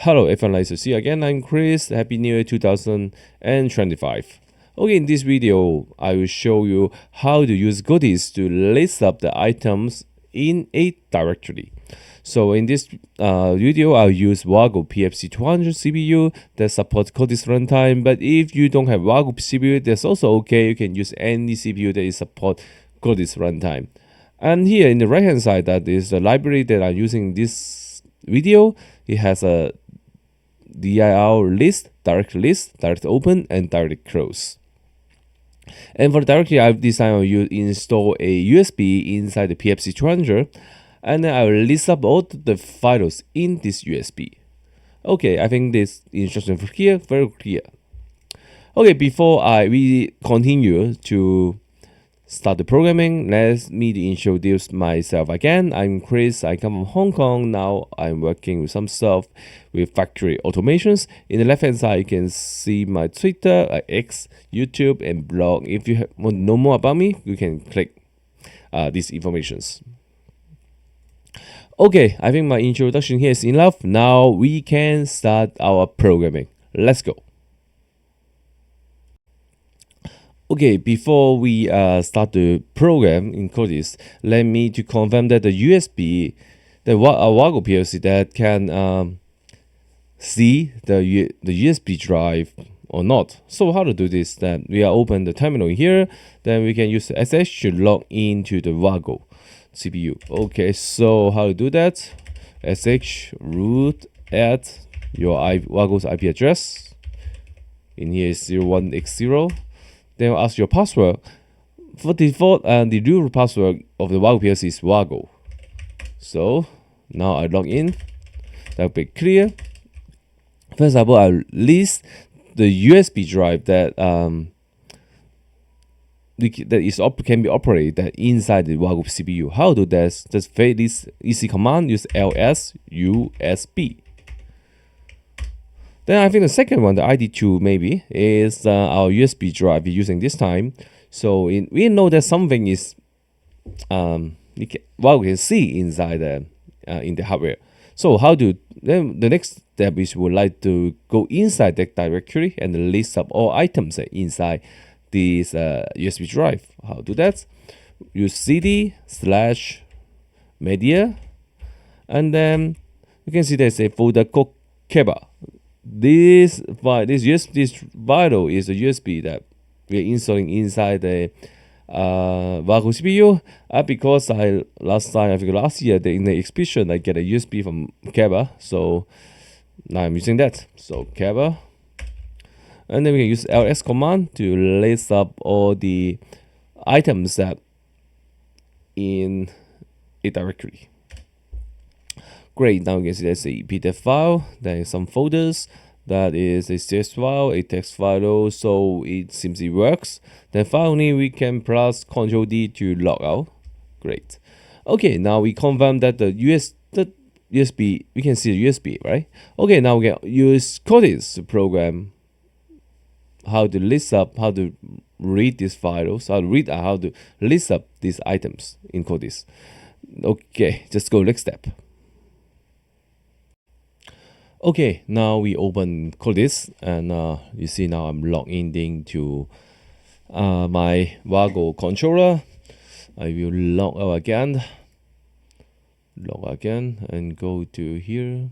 Hello everyone, nice to see you again. I'm Chris. Happy New Year 2025. Okay, in this video, I will show you how to use Codesys to list up the items in a directory. So in this video, I'll use WAGO PFC200 CPU that supports Codesys runtime. But if you don't have WAGO CPU, that's also okay. You can use any CPU that is support Codesys runtime. And here in the right hand side, that is the library that I'm using in this video. It has a dir list, direct open, and direct close. And for the directory, I've decided to install a USB inside the PFC200, and then I will list up all the files in this USB. Okay, I think this instruction from here very clear. Okay, before we continue to start the programming, let me introduce myself again. I'm Chris. I come from Hong Kong. Now I'm working with some stuff with factory automations. In the left hand side, you can see my Twitter, X, YouTube, and blog. If you want to know more about me, you can click these informations. Okay, I think my introduction here is enough. Now we can start our programming. Let's go. Okay, before we start the program in Codesys, let me to confirm that the USB, the WAGO PFC that can see the USB drive or not. So how to do this? Then we are open the terminal here. Then we can use the sh to log into the WAGO CPU. Okay, so how to do that? Sh root add your WAGO's IP address. In here is 01x0. Then I'll ask your password. For default, the root password of the WAGO PFC is WAGO. So now I log in. That'll be clear. First of all, I'll list the USB drive that can be operated inside the WAGO CPU. How to do that? Just face this easy command. Use ls usb. Then I think the second one, the ID2 maybe, is our USB drive we're using this time. So we know that something is we can see inside in the hardware. So then the next step is we would like to go inside the directory and list up all items inside this USB drive. How to do that? Use cd/media, and then you can see there's a folder called CAA. This file is a USB that we're installing inside the WAGO CPU. Because last year in the exhibition I get a USB from CAA, so now I'm using that. So CAA, and then we can use ls command to list up all the items that in a directory. Great, now you can see there's a PDF file, there is some folders, that is a CSV file, a text file, so it seems it works. Then finally we can press Ctrl D to log out. Great. Okay, now we confirm that the USB, we can see the USB, right? Okay, now we can use Codesys to program how to list up, how to read these files, how to list up these items in Codesys. Okay, just go next step. Okay, now we open Codesys, and you see now I'm logged into my WAGO controller. I will log out again, and go to here.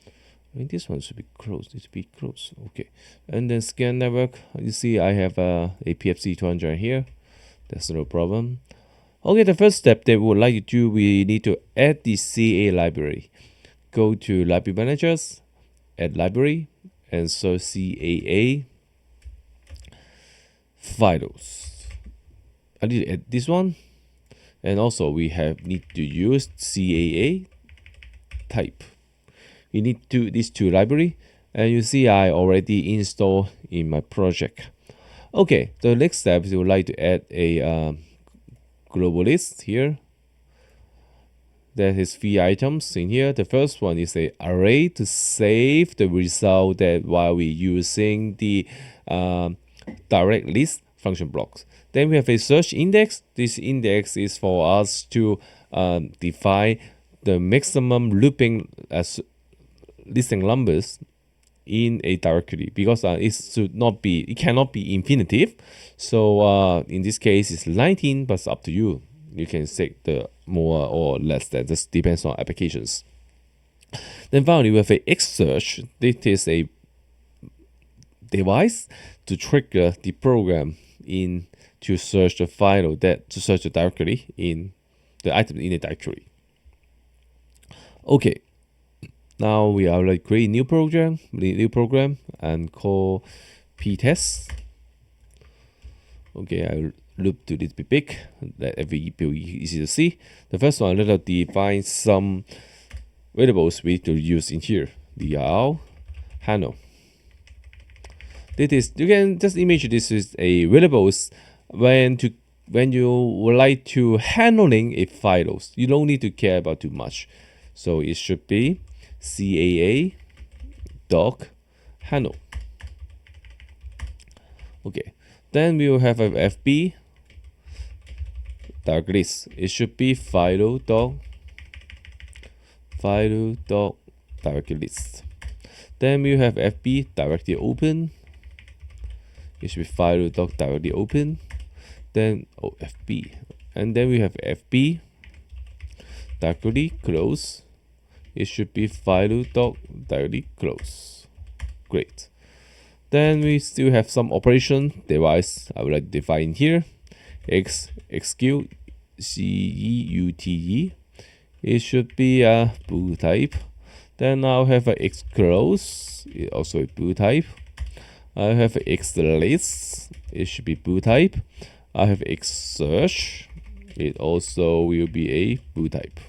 I think this one should be closed. It should be closed. Okay, and then scan network. You see I have a PFC200 here. That's no problem. Okay, the first step that we would like to do, we need to add the CAA library. Go to Library Managers, add library, and so CAA files. I need to add this one, and also we need to use CAA type. We need these two library, and you see I already installed in my project. Okay, the next step is we would like to add a global list here. There is 3 items in here. The first one is a array to save the result that while we're using the direct list function blocks. Then we have a search index. This index is for us to define the maximum looping listing numbers in a directory, because it cannot be infinitive. So in this case, it's 19, but it's up to you. You can set the more or less. That just depends on applications. Then finally, we have a Xsearch. This is a device to trigger the program to search the file to search the directory in the item in the directory. Okay, now we are like create a new program and call ptest. Okay, I'll loop to this bit big, that every be easy to see. The first one, let us define some variables we need to use in here. dir handle. This is, you can just imagine this is a variables when you would like to handling a files. You don't need to care about too much. So it should be CAA doc handle. Okay, then we will have a FB direct list. It should be file doc direct list. Then we have FB directly open. It should be file doc directly open. Then FB, and then we have FB directly close. It should be file doc directly close. Great. Then we still have some operation device I would like to define here. Execute CEUTE. It should be a boot type. Then I'll have a xclose, also a boot type. I have a xlist, it should be boot type. I have xsearch, it also will be a boot type.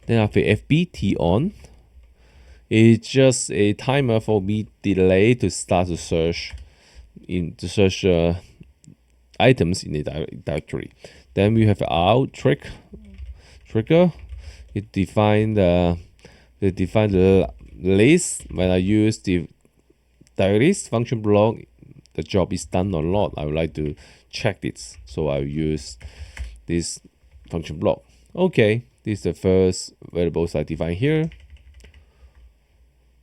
Then I have a FBT on. It's just a timer for me delay to start to search items in the directory. Then we have out trigger. It define the list. When I use the list function block, the job is done or not. I would like to check this, so I'll use this function block. Okay, this is the first variables I define here.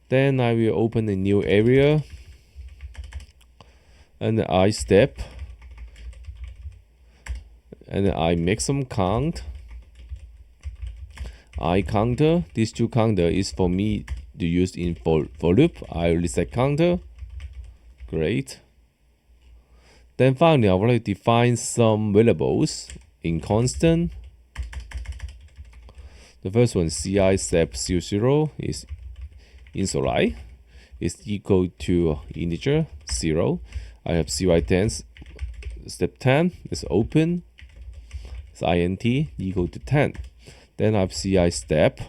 Then I will open a new area and I step and I make some count. I counter. These two counter is for me to use in for loop. I will set counter. Great. Then finally, I want to define some variables in constant. The first one, ci step 00 is initialize is equal to integer 0. I have cy10 step 10 is open. It's int equal to 10. Then I have ci step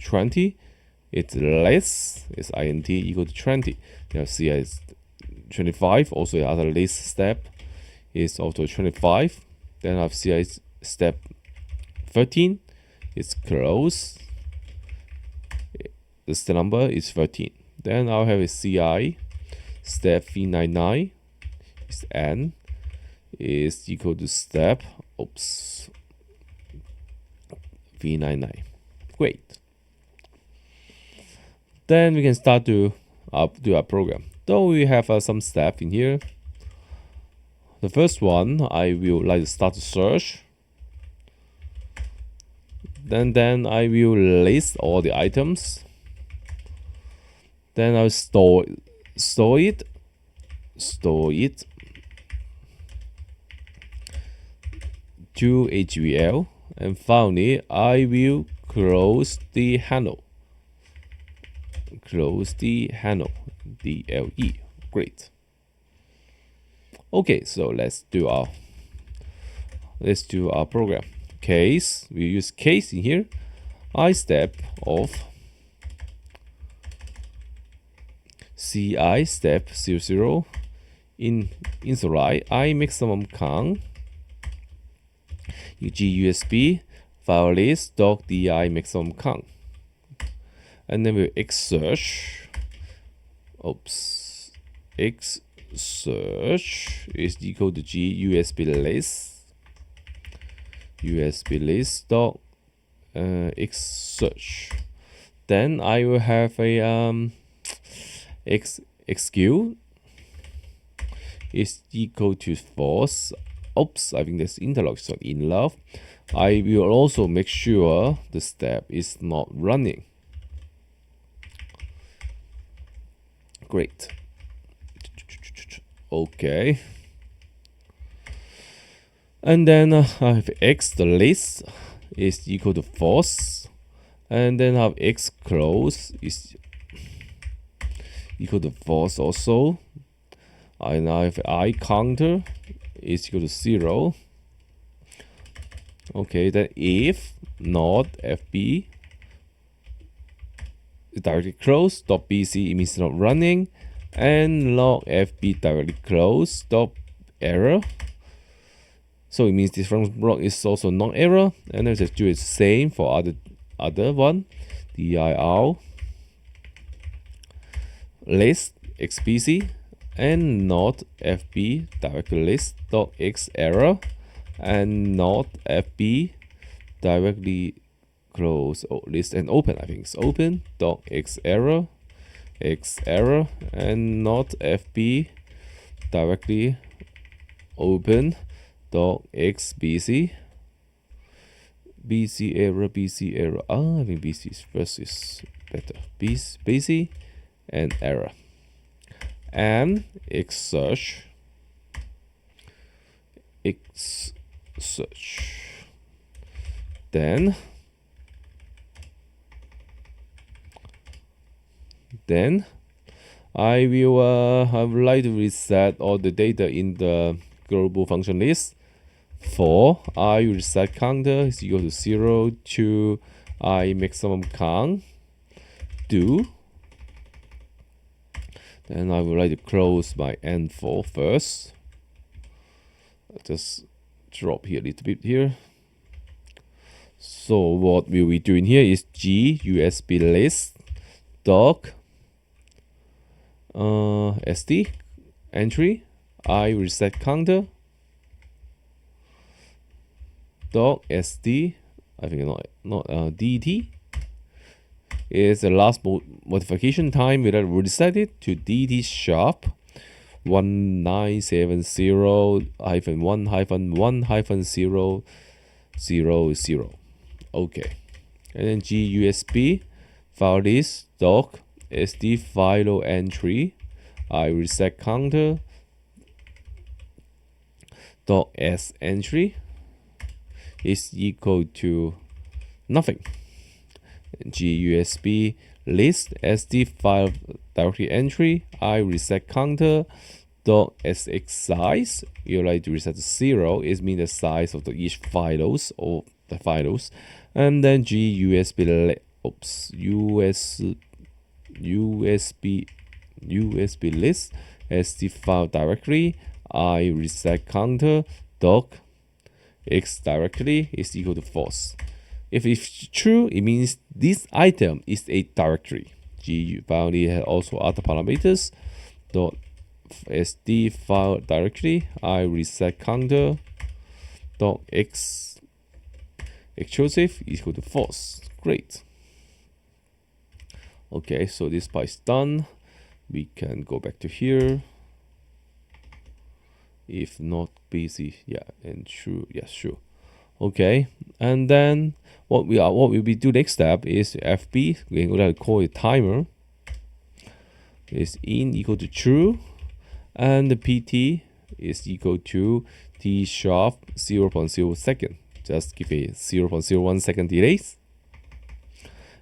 20. It's less. It's int equal to 20. Then I have ci 25. Also the other list step is also 25. Then I have ci step 13. It's close. The number is 13. Then I'll have a ci step v99 is n is equal to step v99. Great. Then we can start to do our program. Though we have some steps in here. The first one, I will like to start to search. Then I will list all the items. Then I'll store it to HVL, and finally I will close the handle. DLE. Great. Okay, so let's do our program. Case, we use case in here. I step of ci step 00 in initialize I maximum count usb file list doc di maximum count, and then we xsearch xsearch is equal to usb list doc xsearch. Then I will have a execute is equal to false. Oops, I think this interlock is not enough. I will also make sure the step is not running. Great. Okay. And then I have x, the list is equal to false. And then I have x close is equal to false also. And I have I counter is equal to 0. Okay, then if not fb directly close dot bc, it means not running, and log fb directly close stop error. So it means this function block is also non-error, and then just do it same for other one. dir list xbc and not fb directly list dot x error and not fb directly close list and open. I think it's open dot x error and not fb directly open dot xbc bc error. I think bc is first is better. bc and error and x search. Then I would like to reset all the data in the global function list. For I reset counter is equal to 0 to I maximum count do. Then I would like to close my N4 first. I'll just drop here a little bit here. So what we'll be doing here is G USB list doc SD entry I reset counter doc SD. I think not DT is the last modification time. We'll reset it to DT sharp 1970-1-1-1-000. Okay, and then GUSB file list doc SD file entry I reset counter dot S entry is equal to nothing. GUSB list SD file directory entry I reset counter dot SX size. You like to reset to 0. It means the size of each files or the files. And then GUSB USB list SD file directory I reset counter doc X directory is equal to false. If it's true, it means this item is a directory. GU finally has also other parameters. Dot SD file directory I reset counter dot X exclusive is equal to false. Great. Okay, so this part is done. We can go back to here. If not busy, yeah, and true, yes, sure. Okay, and then what we'll be do next step is FB. We're going to call it timer is in equal to true, and the PT is equal to T sharp 0.0 second. Just give a 0.01 second delays.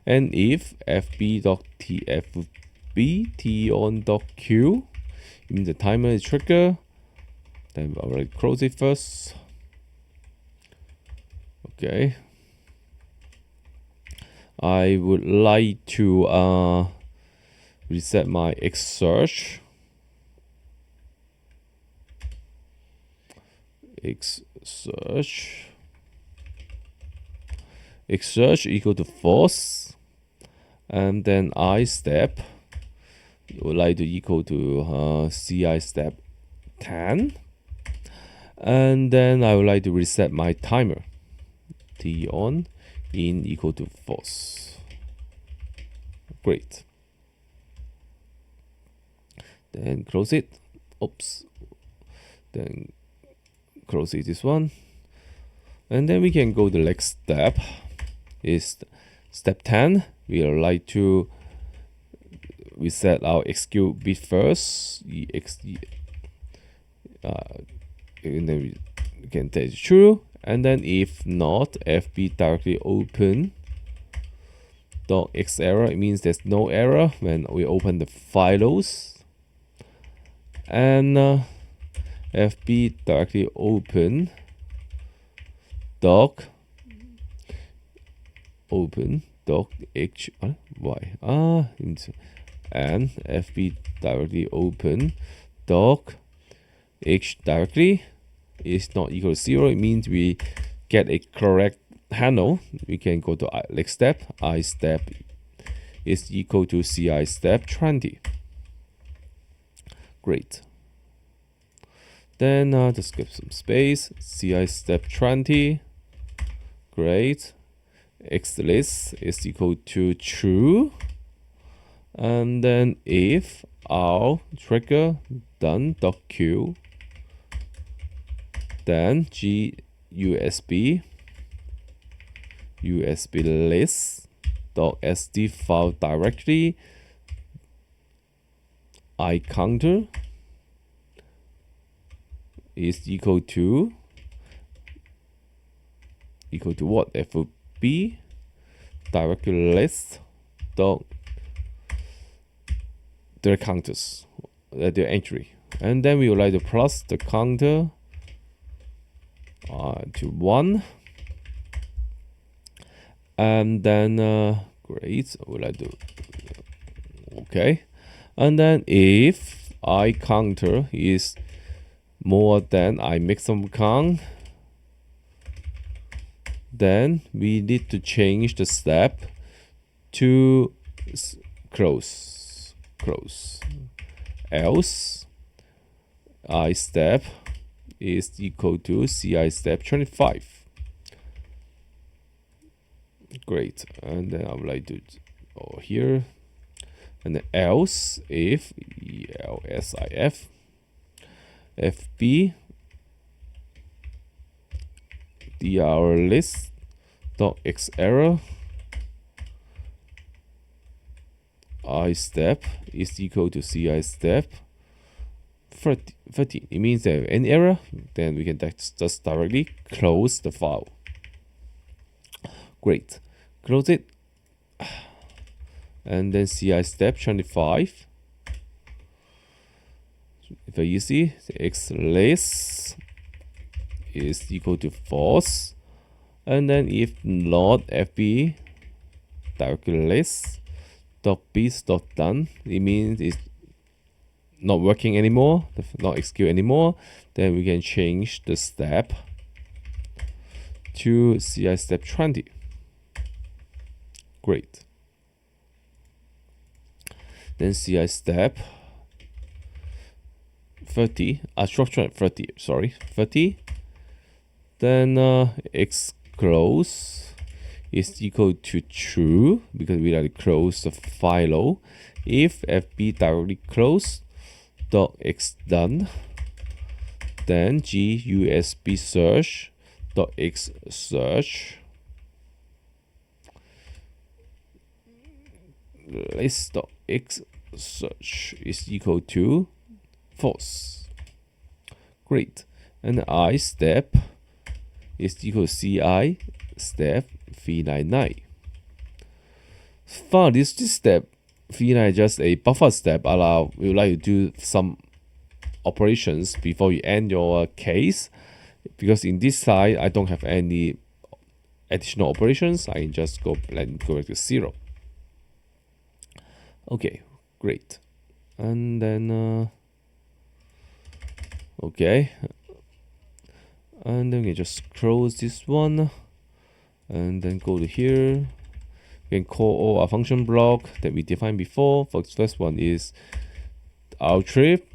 And if fb.tfb t on.q means the timer is trigger, then I'll already close it first. Okay. I would like to reset my X search. X search equal to false, and then I step would like to equal to CI step 10, and then I would like to reset my timer T on in equal to false. Great. Then close it. Oops. Then close it, this one. And then we can go to the next step. Is step 10. We would like to reset our execute bit first. And then we can test true. And then if not, fb directly open .x error. It means there's no error when we open the files. And fb directly open doc h y and fb directly open doc h directly is not equal to 0. It means we get a correct handle. We can go to next step. I step is equal to ci step 20. Great. Then just give some space. Ci step 20. Great. Xlist is equal to true. And then if our trigger done .q, then usb list.sd file directory iCounter is equal to what? FOB directory list dot the counters, the entry, and then we would like to plus the counter to 1, and then great. We would like to okay, and then if I counter is more than I maximum count, then we need to change the step to close. Else I step is equal to ci step 25. Great. And then I would like to over here, and then else if elsif fb dr list dot x error I step is equal to ci step 30. It means that if any error, then we can just directly close the file. Great. Close it. And then ci step 25. Very easy. Xlist is equal to false. And then if not fb directory list .bits.done, it means it's not working anymore, not execute anymore. Then we can change the step to ci step 20. Great. Then ci step 30, structure 30, sorry, 30. Then x close is equal to true because we like to close the file. If fb directly close dot x done, then usb search dot x search list dot x search is equal to false. Great. And I step is equal to ci step 399. For this step 399 is just a buffer step. We would like to do some operations before you end your case, because in this side I don't have any additional operations. I can just go back to 0. Okay, great. And then okay, and then we can just close this one, and then go to here. We can call all our function block that we defined before. For the first one is our trip.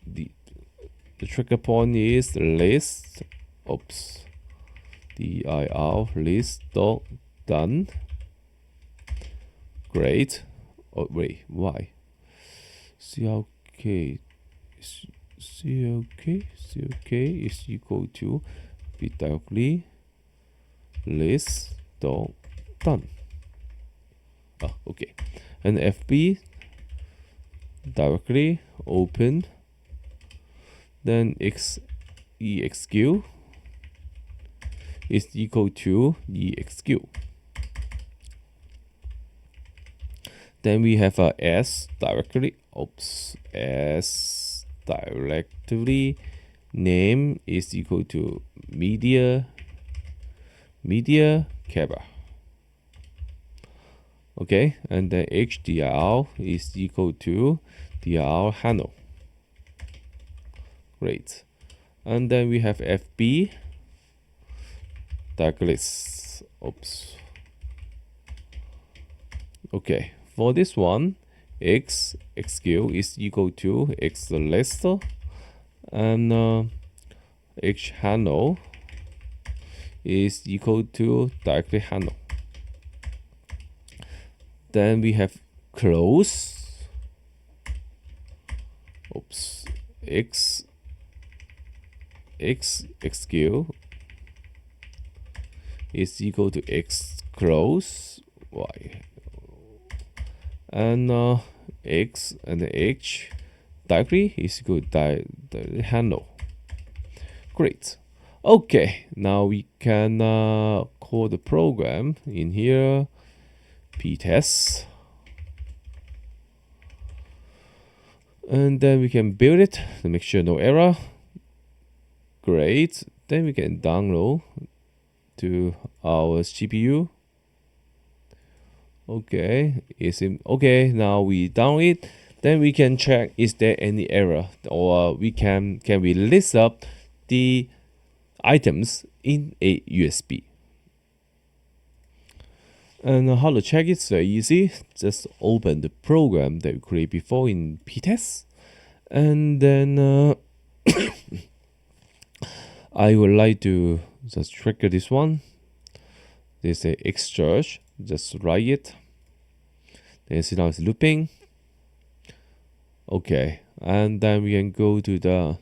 The trigger point is list. Oops. dir list dot done. Great. Oh wait, why? CLK is equal to be directly list done. Okay. And FB directly open, then exq is equal to exq. Then we have a s directly name is equal to media camera. Okay, and then HDR is equal to DR handle. Great. And then we have FB Douglas. Okay, for this one, xq is equal to x list, and h handle is equal to directly handle. Then we have close xq is equal to x close y, and x and h directly is equal to the handle. Great. Okay, now we can call the program in here, ptest, and then we can build it to make sure no error. Great. Then we can download to our CPU. Okay, okay, now we download it. Then we can check is there any error, or we can we list up the items in a USB. And how to check it's very easy. Just open the program that we created before in ptest, and then I would like to just trigger this one. There's a extract, just write it. Then see now it's looping. Okay, and then we can go to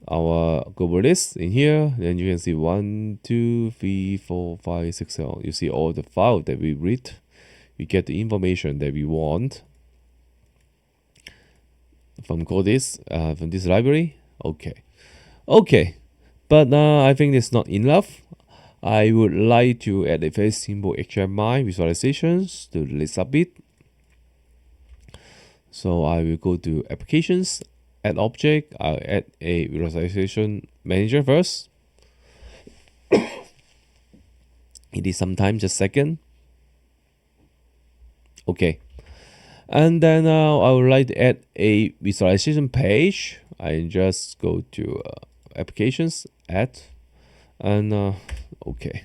our global list in here. Then you can see 1, 2, 3, 4, 5, 6, 7. You see all the files that we read. We get the information that we want from Codesys, from this library. Okay, but I think it's not enough. I would like to add a very simple HMI visualizations to list up it. So I will go to applications, add object. I'll add a visualization manager first. It is some time, just a second. Okay, and then I would like to add a visualization page. I just go to applications, add, and okay.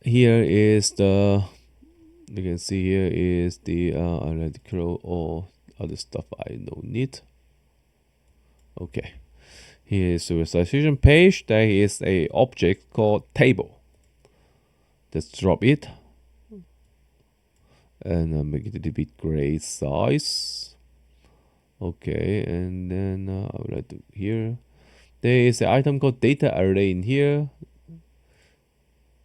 Here is the, you can see here is the analytical or other stuff I don't need. Okay, here is the visualization page. There is a object called table. Just drop it and make it a little bit gray size. Okay, and then I would like to here. There is an item called data array in here.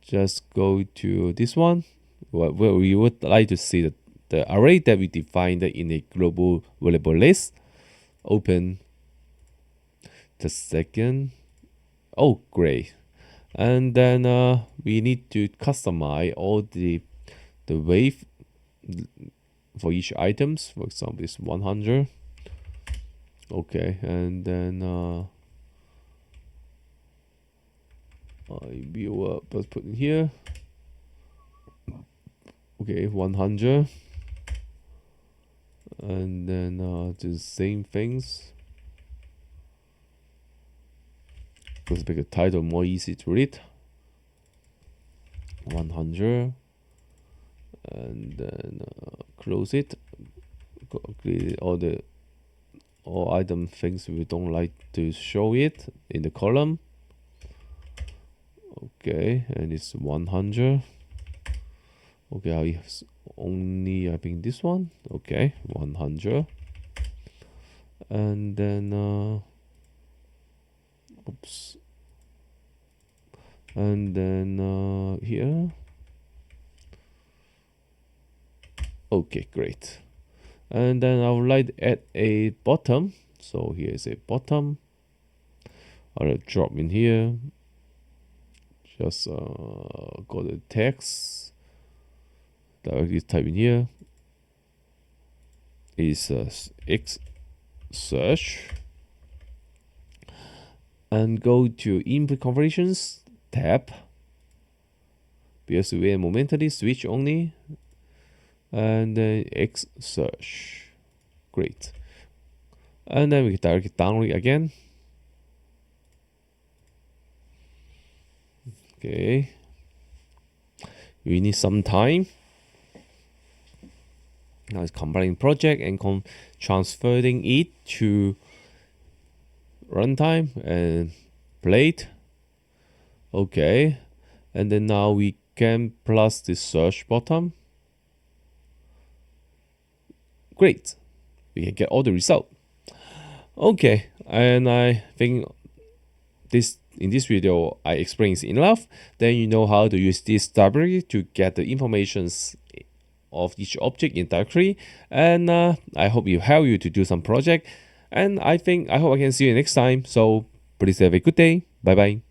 Just go to this one where we would like to see the array that we defined in a global variable list. Open. Just a second. Oh, great. And then we need to customize all the wave for each items. For example, it's 100. Okay, and then I will put in here. Okay, 100, and then do the same things. Let's make a title more easy to read. 100, and then close it. Complete all item things we don't like to show it in the column. Okay, and it's 100. Okay, I have only I think this one. Okay, 100, and then oops, and then here. Okay, great. And then I would like to add a bottom. So here is a bottom. I'll drop in here. Just go to text. Directly type in here. Is X search. And go to input configurations tab. BSW and momentarily switch only. And then X search. Great. And then we can directly download again. Okay. We need some time. Now it's compiling project and transferring it to runtime and play it. Okay. And then now we can plus the search button. Great. We can get all the result. Okay. And I think in this video I explained enough. Then you know how to use this library to get the informations of each object in directory. And I hope it help you to do some project. And I hope I can see you next time. So please have a good day. Bye bye.